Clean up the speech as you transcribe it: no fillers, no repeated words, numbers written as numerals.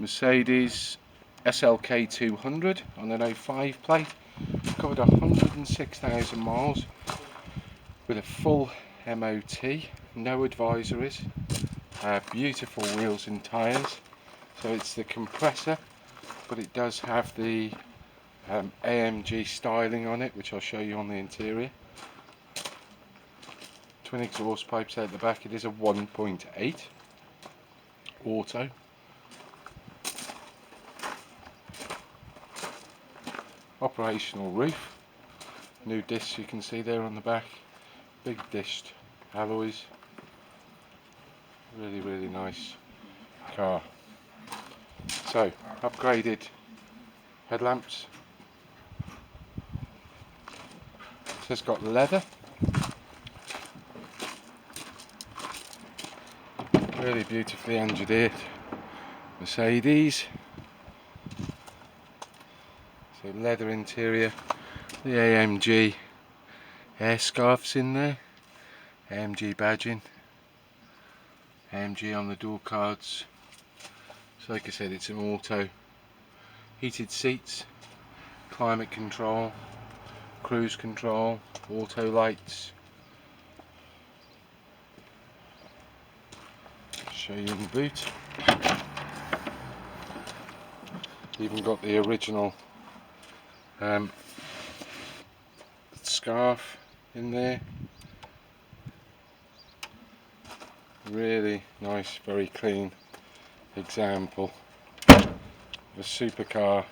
Mercedes SLK 200 on an 05 plate, covered 106,000 miles with a full MOT, no advisories, beautiful wheels and tyres. So it's the Compressor, but it does have the AMG styling on it, which I'll show you on the interior. Twin exhaust pipes out the back. It is a 1.8 auto. Operational roof, new discs you can see there on the back, big dished alloys, really nice car. So upgraded headlamps, it's got leather, really beautifully engineered Mercedes. So leather interior, the AMG air scarves in there, AMG badging, AMG on the door cards. So like I said, it's an auto. Heated seats, climate control, cruise control, auto lights. Show you in the boot. Even got the original scarf in there. Really nice, very clean example of a supercar